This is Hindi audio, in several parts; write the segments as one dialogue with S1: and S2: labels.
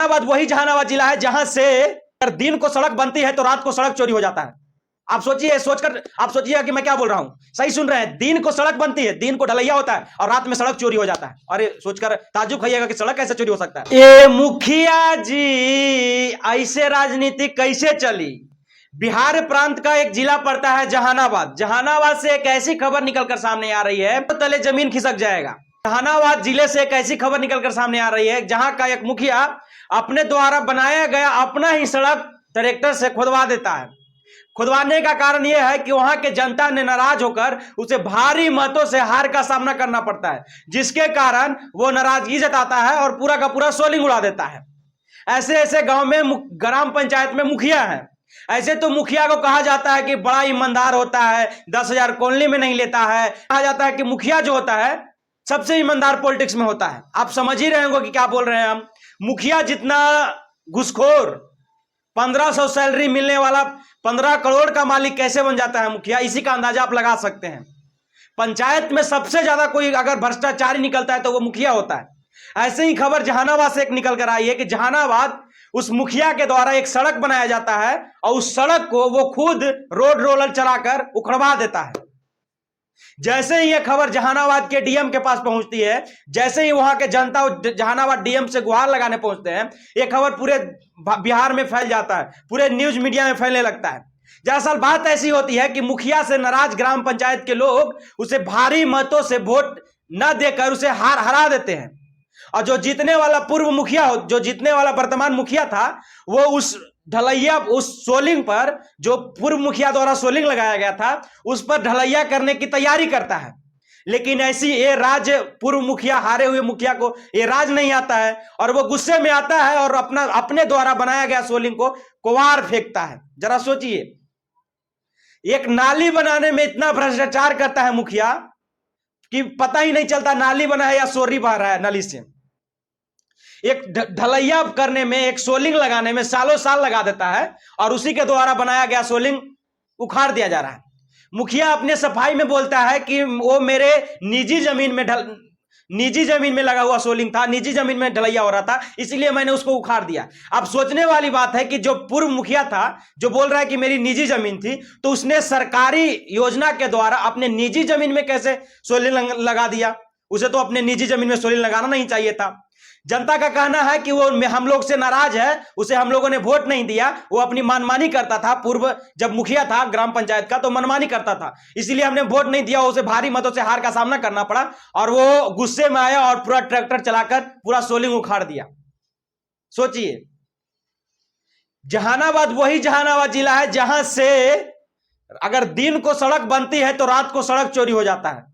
S1: जहानाबाद वही जहानाबाद जिला है जहां से अगर दिन को सड़क बनती है तो रात को सड़क चोरी हो जाता है। आप सोचिए, सोचकर आप सोचिए कि मैं क्या बोल रहा हूं, सही सुन रहे हैं। दिन को सड़क बनती है, दिन को ढलैया होता है और रात में सड़क चोरी हो जाता है। अरे सोचकर ताज्जुब खाइएगा कि सड़क कैसे चोरी हो सकता है। ये मुखिया जी ऐसे राजनीति कैसे चली। बिहार प्रांत का एक जिला पड़ता है जहानाबाद। जहानाबाद से एक ऐसी खबर निकलकर सामने आ रही है तो तले जमीन खिसक जाएगा। जहानाबाद जिले से एक ऐसी खबर निकलकर सामने आ रही है जहां का एक मुखिया अपने द्वारा बनाया गया अपना ही सड़क ट्रैक्टर से खुदवा देता है। खुदवाने का कारण यह है कि वहां के जनता ने नाराज होकर उसे भारी मतों से हार का सामना करना पड़ता है, जिसके कारण वो नाराजगी जताता है और पूरा का पूरा सोलिंग उड़ा देता है। ऐसे ऐसे गांव में ग्राम पंचायत में मुखिया है। ऐसे तो मुखिया को कहा जाता है कि बड़ा ईमानदार होता है, 10,000 कॉलोनी में नहीं लेता है। कहा जाता है कि मुखिया जो होता है सबसे ईमानदार पॉलिटिक्स में होता है। आप समझ ही रहे होंगे कि क्या बोल रहे हैं हम। मुखिया जितना घुसखोर, 1500 सैलरी मिलने वाला 15 करोड़ का मालिक कैसे बन जाता है मुखिया, इसी का अंदाजा आप लगा सकते हैं। पंचायत में सबसे ज्यादा कोई अगर भ्रष्टाचारी निकलता है तो वो मुखिया होता है। ऐसे ही खबर जहानाबाद से एक निकल कर आई है कि जहानाबाद उस मुखिया के द्वारा एक सड़क बनाया जाता है और उस सड़क को वो खुद रोड रोलर चलाकर उखड़वा देता है। जैसे ही यह खबर जहानाबाद के डीएम के पास पहुंचती है, जैसे ही वहां के जनता जहानाबाद डीएम से गुहार लगाने पहुंचते हैं, यह खबर पूरे बिहार में फैल जाता है, पूरे न्यूज मीडिया में फैलने लगता है। दरअसल बात ऐसी होती है कि मुखिया से नाराज ग्राम पंचायत के लोग उसे भारी मतों से वोट न देकर उसे हरा देते हैं। और जो जीतने वाला पूर्व मुखिया, जो जीतने वाला वर्तमान मुखिया था, वो उस ढलैया, उस सोलिंग पर जो पूर्व मुखिया द्वारा सोलिंग लगाया गया था उस पर ढलैया करने की तैयारी करता है। लेकिन ऐसी ये राज पूर्व मुखिया, हारे हुए मुखिया को ये राज नहीं आता है और वो गुस्से में आता है और अपने द्वारा बनाया गया सोलिंग को कुवार फेंकता है। जरा सोचिए, एक नाली बनाने में इतना भ्रष्टाचार करता है मुखिया कि पता ही नहीं चलता नाली बना है या सोरी बह रहा है नली से। एक ढलैया करने में, एक सोलिंग लगाने में सालों साल लगा देता है और उसी के द्वारा बनाया गया सोलिंग उखाड़ दिया जा रहा है। मुखिया अपने सफाई में बोलता है कि वो मेरे निजी जमीन में लगा हुआ सोलिंग था, निजी जमीन में ढलैया हो रहा था, इसलिए मैंने उसको उखाड़ दिया। अब सोचने वाली बात है कि जो पूर्व मुखिया था, जो बोल रहा है कि मेरी निजी जमीन थी, तो उसने सरकारी योजना के द्वारा अपने निजी जमीन में कैसे सोलिंग लगा दिया। उसे तो अपने निजी जमीन में सोलिंग लगाना नहीं चाहिए था। जनता का कहना है कि वो हम लोग से नाराज है, उसे हम लोगों ने वोट नहीं दिया, वो अपनी मनमानी करता था। पूर्व जब मुखिया था ग्राम पंचायत का तो मनमानी करता था, इसलिए हमने वोट नहीं दिया। उसे भारी मतों से हार का सामना करना पड़ा और वो गुस्से में आया और पूरा ट्रैक्टर चलाकर पूरा सोलिंग उखाड़ दिया। सोचिए, जहानाबाद वही जहानाबाद जिला है जहां से अगर दिन को सड़क बनती है तो रात को सड़क चोरी हो जाता है।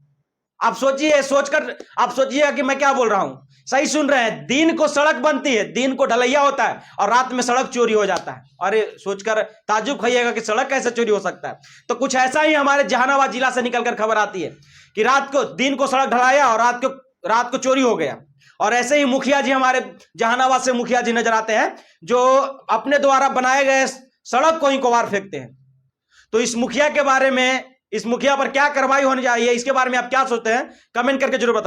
S1: आप सोचिए, सोचकर आप सोचिए कि मैं क्या बोल रहा हूं, सही सुन रहे हैं। दिन को सड़क बनती है, दिन को ढलैया होता है और रात में सड़क चोरी हो जाता है। अरे सोचकर ताज्जुब खाइएगा कि सड़क कैसे चोरी हो सकता है। तो कुछ ऐसा ही हमारे जहानाबाद जिला से निकलकर खबर आती है कि दिन को सड़क ढलाया और रात को चोरी हो गया। और ऐसे ही मुखिया जी, हमारे जहानाबाद से मुखिया जी नजर आते हैं जो अपने द्वारा बनाए गए सड़क को ही कुवार फेंकते हैं। तो इस मुखिया के बारे में, इस मुखिया पर क्या कार्रवाई होनी चाहिए, इसके बारे में आप क्या सोचते हैं, कमेंट करके जरूर बताएं।